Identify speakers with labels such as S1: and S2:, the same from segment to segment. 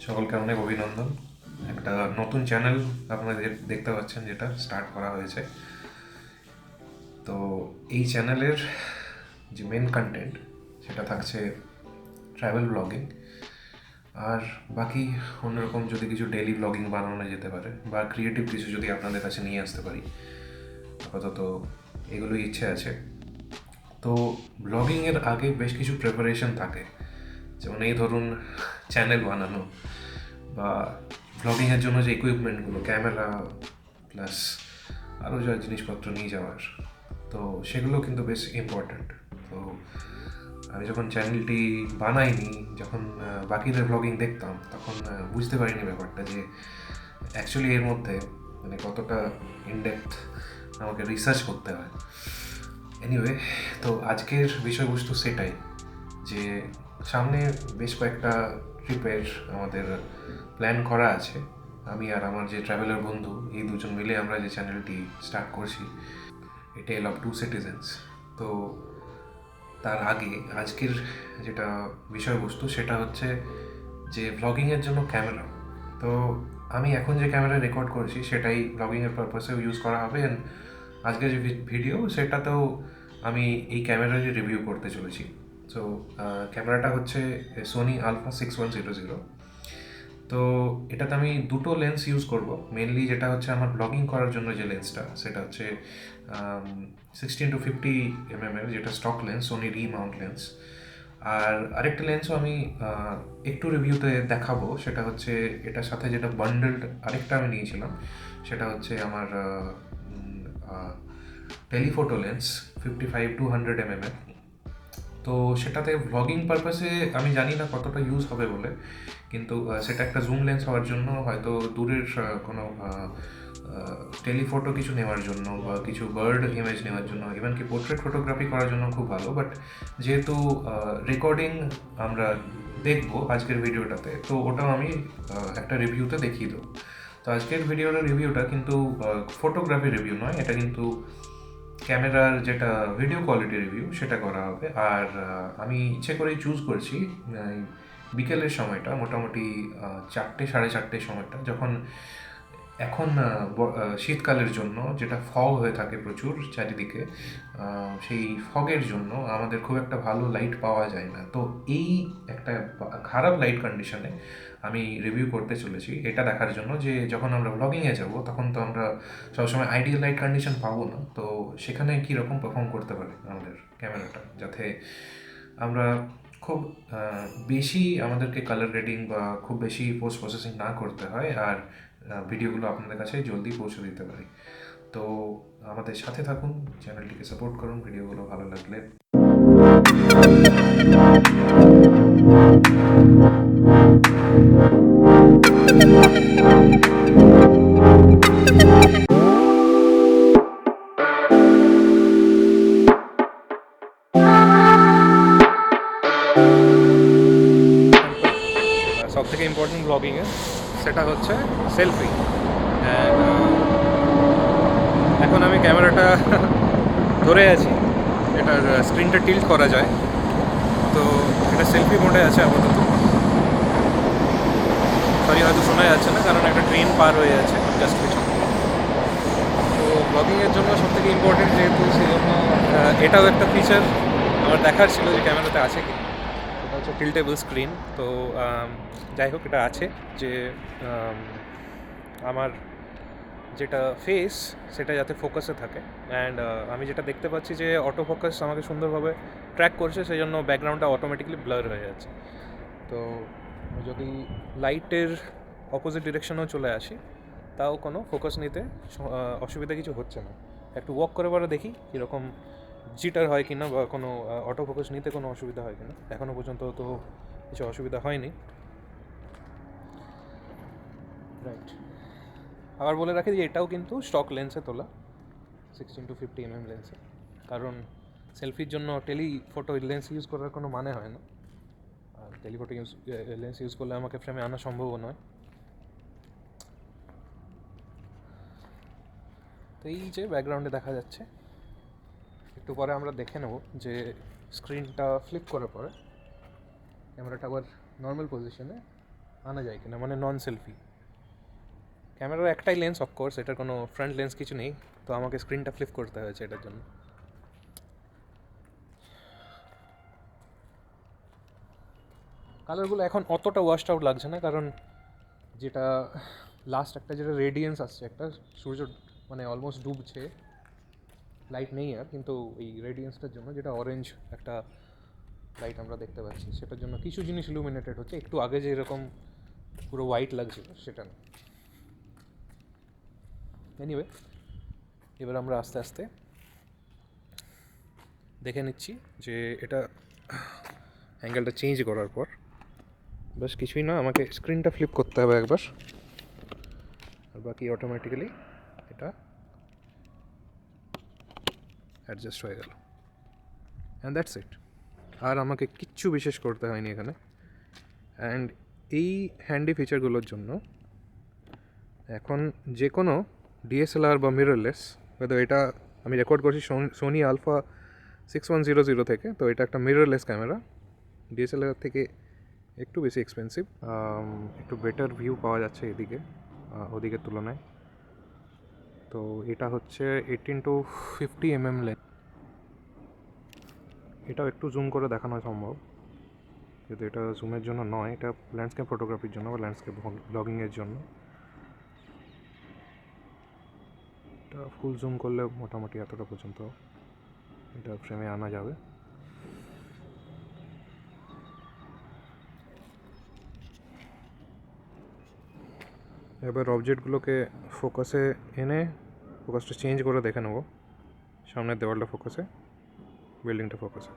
S1: সকলকে অনেক অভিনন্দন। একটা নতুন চ্যানেল আপনারা দেখতে পাচ্ছেন, যেটা স্টার্ট করা হয়েছে। তো এই চ্যানেলের যে মেন কন্টেন্ট সেটা থাকছে ট্রাভেল ব্লগিং, আর বাকি অন্যরকম যদি কিছু ডেইলি ব্লগিং বানানো যেতে পারে বা ক্রিয়েটিভ কিছু যদি আপনাদের কাছে নিয়ে আসতে পারি, আপাতত এগুলোই ইচ্ছে আছে। তো ব্লগিংয়ের আগে বেশ কিছু প্রিপারেশন থাকে, যেমন এই ধরুন চ্যানেল বানানো বা ব্লগিংয়ের জন্য যে ইকুইপমেন্টগুলো, ক্যামেরা প্লাস আরও যা জিনিসপত্র নিয়ে যাওয়ার, তো সেগুলো কিন্তু বেশ ইম্পর্ট্যান্ট। তো আমি যখন চ্যানেলটি বানাইনি, যখন বাকিদের ব্লগিং দেখতাম, তখন বুঝতে পারিনি ব্যাপারটা যে অ্যাকচুয়ালি এর মধ্যে মানে কতটা ইনডেপথ আমাকে রিসার্চ করতে হয়। এনিওয়ে, তো আজকের বিষয়বস্তু সেটাই, যে সামনে বেশ কয়েকটা ট্রিপের আমাদের প্ল্যান করা আছে। আমি আর আমার যে ট্রাভেলার বন্ধু, এই দুজন মিলে আমরা যে চ্যানেলটি স্টার্ট করছি, এ টেল অফ টু সিটিজেন্স। তো তার আগে আজকের যেটা বিষয়বস্তু সেটা হচ্ছে যে ব্লগিংয়ের জন্য ক্যামেরা। তো আমি এখন যে ক্যামেরা রেকর্ড করছি সেটাই ব্লগিংয়ের পারপাসেও ইউজ করা হবে, অ্যান্ড আজকের যে ভিডিও সেটাতেও আমি এই ক্যামেরারই রিভিউ করতে চলেছি। সো ক্যামেরাটা হচ্ছে সোনি আলফা 6100। তো এটাতে আমি দুটো লেন্স ইউজ করব মেনলি। যেটা হচ্ছে আমার ব্লগিং করার জন্য যে লেন্সটা, সেটা হচ্ছে 16-50 mm, যেটা stock lens, Sony mount lens. আর আরেকটা লেন্সও আমি একটু রিভিউতে দেখাবো, সেটা হচ্ছে এটার সাথে যেটা বান্ডেলড আরেকটা আমি নিয়েছিলাম, সেটা হচ্ছে আমার টেলিফোটো লেন্স 55-100 mm। তো সেটাতে ভ্লগিং পারপাসে আমি জানি না কতটা ইউজ হবে বলে, কিন্তু সেটা একটা জুম লেন্স হওয়ার জন্য, হয়তো দূরের কোনো টেলিফোটো কিছু নেওয়ার জন্য বা কিছু বার্ড ইমেজ নেওয়ার জন্য, ইভেন কি পোর্ট্রেট ফটোগ্রাফি করার জন্য খুব ভালো। বাট যেহেতু রেকর্ডিং আমরা দেখবো আজকের ভিডিওটাতে, তো ওটাও আমি একটা রিভিউতে দেখিয়ে দেবো। তো আজকের রিভিউটা কিন্তু ফটোগ্রাফি রিভিউ নয়, এটা কিন্তু ক্যামেরার যেটা ভিডিও কোয়ালিটি রিভিউ সেটা করা হবে। আর আমি ইচ্ছে করেই চুজ করছি বিকেলের সময়টা, মোটামুটি 4-4:30 সময়টা, যখন এখন শীতকালের জন্য যেটা ফগ হয়ে থাকে প্রচুর চারিদিকে, সেই ফগের জন্য আমাদের খুব একটা ভালো লাইট পাওয়া যায় না। তো এই একটা খারাপ লাইট কন্ডিশনে আমি রিভিউ করতে চলেছি, এটা দেখার জন্য যে যখন আমরা ব্লগিংয়ে যাব তখন তো আমরা সবসময় আইডিয়াল লাইট কন্ডিশন পাবো না। তো সেখানে কীরকম পারফর্ম করতে পারে আমাদের ক্যামেরাটা, যাতে আমরা খুব বেশি আমাদেরকে কালার গ্রেডিং বা খুব বেশি পোস্ট প্রসেসিং না করতে হয়, আর ভিডিওগুলো আপনাদের কাছে জলদি পৌঁছে দিতে পারি। তো আমাদের সাথে থাকুন, চ্যানেলটিকে সাপোর্ট করুন, ভিডিওগুলো ভালো লাগলে। সব থেকে ইম্পর্টেন্ট ব্লগিংয়ে সেটা হচ্ছে সেলফি। এখন আমি ক্যামেরাটা ধরে আছি, এটার স্ক্রিনটা টিল্ট করা যায়, তো এটা সেলফি মোডে আছে আপাতত। সরি, হয়তো শোনা যাচ্ছে না, কারণ একটা ট্রেন পার হয়ে যাচ্ছে জাস্ট পিছনে। তো ব্লগিংয়ের জন্য সব থেকে ইম্পর্টেন্ট যেহেতু, সেই জন্য এটাও একটা ফিচার আমার দেখার ছিল যে ক্যামেরাতে আছে কি। এটা হচ্ছে টিল্টেবল স্ক্রিন। তো যাই হোক, এটা আছে যে আমার যেটা ফেস সেটা যাতে ফোকাসে থাকে। অ্যান্ড আমি যেটা দেখতে পাচ্ছি যে অটো ফোকাস আমাকে সুন্দরভাবে ট্র্যাক করছে, সেই জন্য ব্যাকগ্রাউন্ডটা অটোমেটিকলি ব্লার হয়ে যাচ্ছে। তো যদি লাইটের অপোজিট ডিরেকশনেও চলে আসি, তাও কোনো ফোকাস নিতে অসুবিধা কিছু হচ্ছে না। একটু ওয়াক করে পরে দেখি কীরকম জিটার হয় কিনা, বা কোনো অটো ফোকাস নিতে কোনো অসুবিধা হয় কিনা। এখনও পর্যন্ত তো কিছু অসুবিধা হয়নি। রাইট, আবার বলে রাখি যে এটাও কিন্তু স্টক লেন্সে তোলা, 16-50 mm লেন্সে, কারণ সেলফির জন্য টেলিফোটো লেন্স ইউজ করার কোনো মানে হয় না। আর টেলিফোটো লেন্স ইউজ করলে আমাকে ফ্রেমে আনা সম্ভবও নয়। তো এই যে ব্যাকগ্রাউন্ডে দেখা যাচ্ছে, একটু পরে আমরা দেখে নেব যে স্ক্রিনটা ফ্লিপ করার পরে ক্যামেরাটা আবার নর্মাল পজিশনে
S2: আনা যায় কিনা, মানে নন সেলফি। ক্যামেরার একটাই লেন্স, অফকোর্স, এটার কোনো ফ্রন্ট লেন্স কিছু নেই, তো আমাকে স্ক্রিনটা ফ্লিপ করতে হয়েছে এটার জন্য। কালারগুলো এখন অতটা ওয়াশড আউট লাগছে না, কারণ যেটা লাস্ট একটা যেটা রেডিয়েন্স আসছে, একটা সূর্য মানে অলমোস্ট ডুবছে, লাইট নেই আর, কিন্তু এই রেডিয়েন্সটার জন্য যেটা অরেঞ্জ একটা লাইট আমরা দেখতে পাচ্ছি, সেটার জন্য কিছু জিনিস ইলুমিনেটেড হচ্ছে। একটু আগে যে এরকম পুরো হোয়াইট লাগছিল সেটা না। এনিওয়ে, এবার আমরা আস্তে আস্তে দেখে নিচ্ছি যে এটা অ্যাঙ্গেলটা চেঞ্জ করার পর বাস কিছুই না, আমাকে স্ক্রিনটা ফ্লিপ করতে হবে একবার, আর বাকি অটোমেটিক্যালি এটা অ্যাডজাস্ট হয়ে গেল। And that's it. আর আমাকে কিচ্ছু বিশেষ করতে হয়নি এখানে। অ্যান্ড এই হ্যান্ডি ফিচারগুলোর জন্য এখন যে কোনো ডিএসএলআর বা মিররলেস, হয়তো এটা আমি রেকর্ড করছি সোনি আলফা 6100 থেকে, তো এটা একটা মিররলেস ক্যামেরা, ডিএসএলআর থেকে একটু বেশি এক্সপেন্সিভ, একটু বেটার ভিউ পাওয়া যাচ্ছে এদিকে ওদিকের তুলনায়। তো এটা হচ্ছে 18-50 mm লেন্স। এটাও একটু জুম করে দেখানো সম্ভব, কিন্তু এটা জুমের জন্য নয়, এটা ল্যান্ডস্কেপ ফটোগ্রাফির জন্য বা ল্যান্ডস্কেপ ব্লগিংয়ের জন্য। এটা ফুল জুম করলে মোটামুটি এতটা পর্যন্ত এটা ফ্রেমে আনা যাবে। এবার অবজেক্টগুলোকে ফোকাসে এনে ফোকাসটা চেঞ্জ করে দেখে নেবো, সামনের দেওয়ালটা ফোকাসে, বিল্ডিংটা ফোকাসে।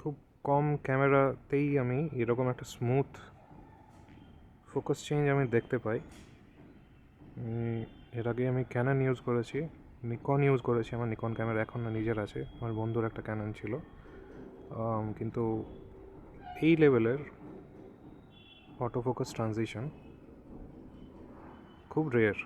S2: খুব কম ক্যামেরাতেই আমি এরকম একটা স্মুথ ফোকাস চেঞ্জ আমি দেখতে পাই। এর আগে আমি ক্যানন ইউজ করেছি, নিকন ইউজ করেছি, আমার নিকন ক্যামেরা এখন না নিজের আছে, আমার বন্ধুর একটা ক্যানন ছিল, কিন্তু এই লেভেলের অটো ফোকাস ট্রানজিশন খুব রেয়ার।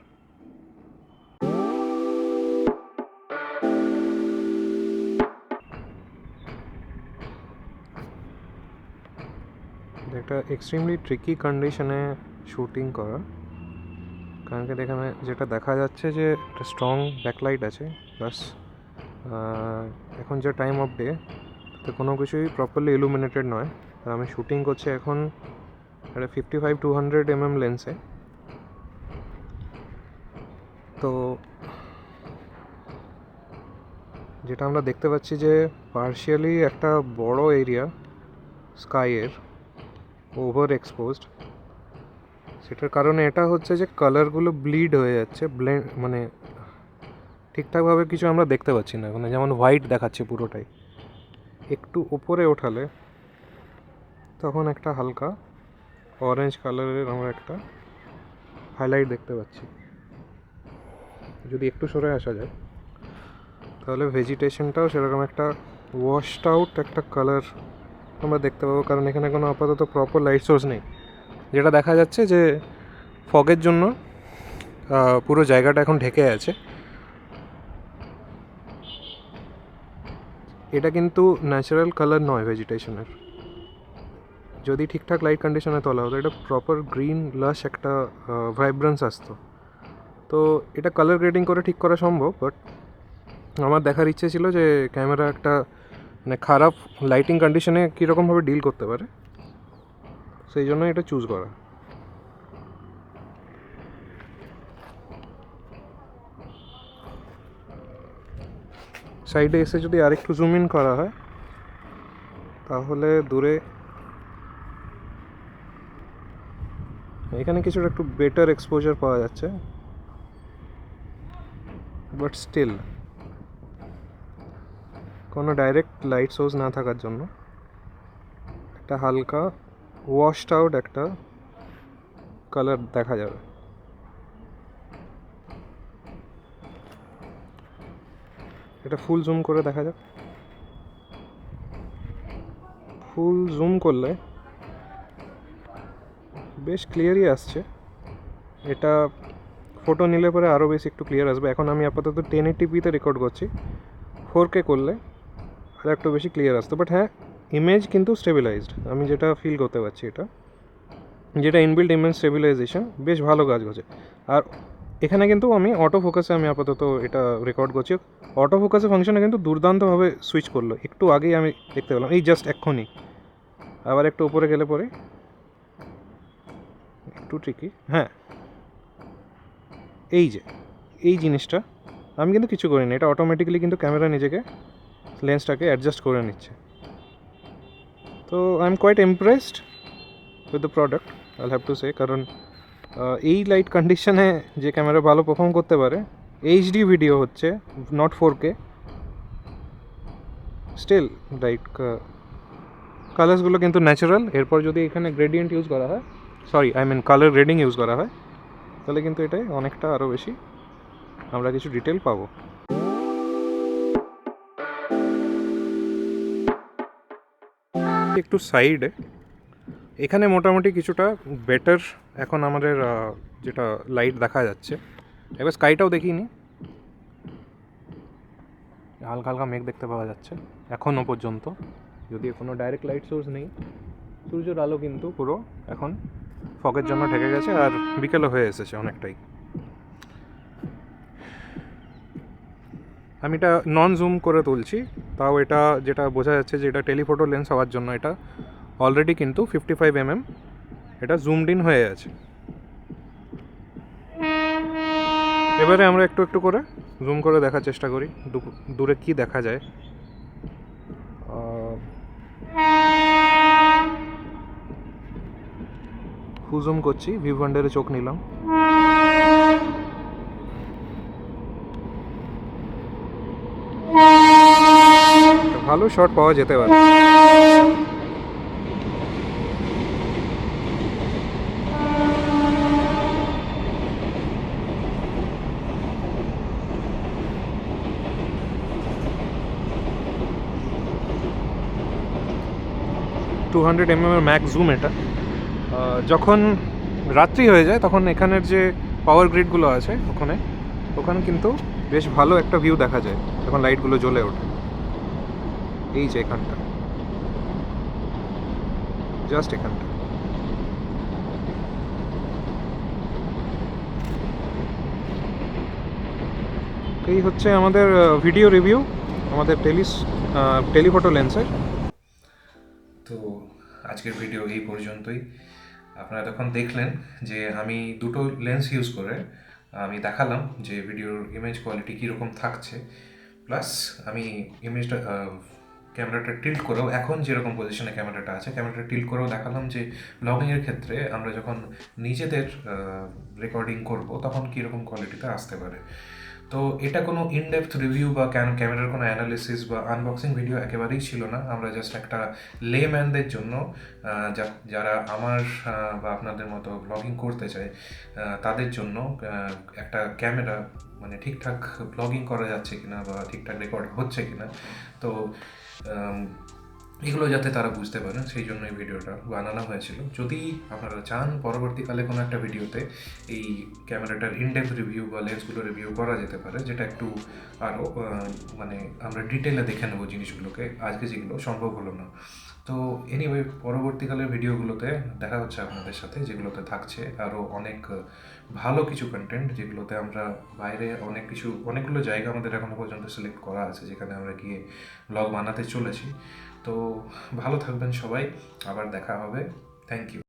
S2: একটা এক্সট্রিমলি ট্রিকি কন্ডিশনে শুটিং করা, কারণ কি এখানে যেটা দেখা যাচ্ছে যে একটা স্ট্রং ব্যাকলাইট আছে, প্লাস এখন যে টাইম অফ ডে, তো কোনো কিছুই প্রপারলি ইলুমিনেটেড নয়। আর আমি শুটিং করছি এখন একটা 55-200 mm লেন্সে। তো যেটা আমরা দেখতে পাচ্ছি যে পার্শিয়ালি একটা বড় এরিয়া স্কাইয়ের ওভার এক্সপোজড, সেটার কারণে এটা হচ্ছে যে কালারগুলো ব্লিড হয়ে যাচ্ছে, ব্লেন্ড, মানে ঠিকঠাকভাবে কিছু আমরা দেখতে পাচ্ছি না এখন, যেমন হোয়াইট দেখাচ্ছে পুরোটাই। একটু উপরে ওঠালে তখন একটা হালকা অরেঞ্জ কালারের আমরা একটা হাইলাইট দেখতে পাচ্ছি। যদি একটু সরে আসা যায় তাহলে ভেজিটেশনটাও সেরকম একটা ওয়াশড আউট একটা কালার আমরা দেখতে পাবো, কারণ এখানে কোনো আপাতত প্রপার লাইট সোর্স নেই। যেটা দেখা যাচ্ছে যে ফগের জন্য পুরো জায়গাটা এখন ঢেকে আছে। এটা কিন্তু ন্যাচারাল কালার নয় ভেজিটেশনের, যদি ঠিকঠাক লাইট কন্ডিশনে তোলা হতো এটা প্রপার গ্রিন লাশ একটা ভাইব্রেন্স আসতো। তো এটা কালার গ্রেডিং করে ঠিক করা সম্ভব, বাট আমার দেখার ইচ্ছে ছিল যে ক্যামেরা একটা মানে খারাপ লাইটিং কন্ডিশনে কীরকমভাবে ডিল করতে পারে, সেই জন্য এটা চুজ করা। সাইডে এসে যদি আরেকটু জুম ইন করা হয় তাহলে দূরে এখানে কিছুটা একটু বেটার এক্সপোজার পাওয়া যাচ্ছে, বাট স্টিল কোনো ডাইরেক্ট লাইট সোর্স না থাকার জন্য একটা হালকা ওয়াশড আউট একটা কালার দেখা যাবে। এটা ফুল জুম করে দেখা যাক। ফুল জুম করলে বেশ ক্লিয়ারই আসছে। এটা ফটো নিলে পরে আরও বেশি একটু ক্লিয়ার আসবে। এখন আমি আপাতত 1080p-তে রেকর্ড করছি, 4K করলে আর একটু বেশি ক্লিয়ার আসতো। বাট হ্যাঁ, ইমেজ কিন্তু স্টেবিলাইজড, আমি যেটা ফিল করতে পারছি, এটা যেটা ইনবিল্ট ইমেজ স্টেবিলাইজেশন বেশ ভালো কাজ করছে। আর এখানে কিন্তু আমি অটো ফোকাসে আমি আপাতত এটা রেকর্ড করছি। অটো ফোকাসে ফাংশনে কিন্তু দুর্দান্তভাবে সুইচ করলো, একটু আগেই আমি দেখতে পেলাম, এই জাস্ট এক্ষুনি। আবার একটু উপরে গেলে পরে একটু ট্রিকি। হ্যাঁ, এই জিনিসটা আমি কিন্তু কিছু করিনি, এটা অটোমেটিক্যালি কিন্তু ক্যামেরা নিজেকে লেন্সটাকে অ্যাডজাস্ট করে নিচ্ছে। তো I am quite impressed with the product, I have to say. কারণ এই লাইট কন্ডিশনে যে ক্যামেরা ভালো পারফর্ম করতে পারে, এইচডি ভিডিও হচ্ছে, নট 4K, স্টিল লাইক কালার্সগুলো কিন্তু ন্যাচারাল। এরপর যদি এখানে গ্রেডিয়েন্ট ইউজ করা হয়, কালার গ্রেডিং ইউজ করা হয়, তাহলে কিন্তু এটাই অনেকটা আরও বেশি আমরা কিছু ডিটেল পাবো। একটু সাইডে এখানে মোটামুটি কিছুটা বেটার এখন আমাদের যেটা লাইট দেখা যাচ্ছে। এবার স্কাইটাও দেখিনি, হালকা হালকা মেঘ দেখতে পাওয়া যাচ্ছে এখনও পর্যন্ত, যদিও কোনো ডাইরেক্ট লাইট সোর্স নেই। সূর্যের আলো কিন্তু পুরো এখন ফগের জন্য ঢেকে গেছে, আর বিকেলও হয়ে এসেছে অনেকটাই। আমি এটা নন জুম করে তুলছি, তাও এটা যেটা বোঝা যাচ্ছে যে এটা টেলিফোটো লেন্স হওয়ার জন্য এটা অলরেডি কিন্তু 55mm এটা জুমড ইন হয়ে আছে। এবারে আমরা একটু একটু করে জুম করে দেখার চেষ্টা করি দূরে কি দেখা যায়। ফুল জুম করছি, ভিউ ফান্ডারে চোখ নিলাম। ভালো শট পাওয়া যেতে পারে। টু 200mm ম্যাক্স জুম এটা। যখন রাত্রি হয়ে যায় তখন এখানের যে পাওয়ার গ্রিডগুলো আছে ওখানে কিন্তু বেশ ভালো একটা ভিউ দেখা যায় যখন লাইটগুলো জ্বলে ওঠে। এই যে এখানটা, জাস্ট এখানটা। এই হচ্ছে আমাদের ভিডিও রিভিউ আমাদের টেলিফোটো লেন্সের।
S1: তো আজকের ভিডিও এই পর্যন্তই। আপনারা তখন দেখলেন যে আমি দুটো লেন্স ইউজ করে আমি দেখালাম যে ভিডিওর ইমেজ কোয়ালিটি কীরকম থাকছে, প্লাস আমি ইমেজটা ক্যামেরাটা টিল্ট করেও, এখন যেরকম পজিশনে ক্যামেরাটা আছে ক্যামেরাটা টিল্ট করেও দেখালাম যে ব্লগিংয়ের ক্ষেত্রে আমরা যখন নিজেদের রেকর্ডিং করব তখন কীরকম কোয়ালিটিতে আসতে পারে। তো এটা কোনো ইনডেপথ রিভিউ বা ক্যামেরার কোনো অ্যানালিসিস বা আনবক্সিং ভিডিও একেবারেই ছিল না। আমরা জাস্ট একটা লেম্যানদের জন্য, যারা আমার বা আপনাদের মতো ব্লগিং করতে চায় তাদের জন্য একটা ক্যামেরা মানে ঠিকঠাক ব্লগিং করা যাচ্ছে কিনা বা ঠিকঠাক রেকর্ড হচ্ছে কিনা, তো এগুলো যাতে তারা বুঝতে পারেন সেই জন্য এই ভিডিওটা বানানো হয়েছিল। যদি আপনারা চান পরবর্তীকালে কোনো একটা ভিডিওতে এই ক্যামেরাটার ইনডেপথ রিভিউ বা লেন্সগুলো রিভিউ করা যেতে পারে, যেটা একটু আরও মানে আমরা ডিটেলে দেখে নেবো জিনিসগুলোকে, আজকে যেগুলো সম্ভব হলো না। তো এনিওয়ে, পরবর্তীকালের ভিডিওগুলোতে দেখা হচ্ছে আপনাদের সাথে, যেগুলোতে থাকছে আরও অনেক ভালো কিছু কন্টেন্ট, যেগুলোতে আমরা বাইরে অনেকগুলো জায়গা আমাদের এখনও পর্যন্ত সিলেক্ট করা আছে যেখানে আমরা গিয়ে ব্লগ বানাতে চলেছি। তো ভালো থাকবেন সবাই, আবার দেখা হবে। Thank you.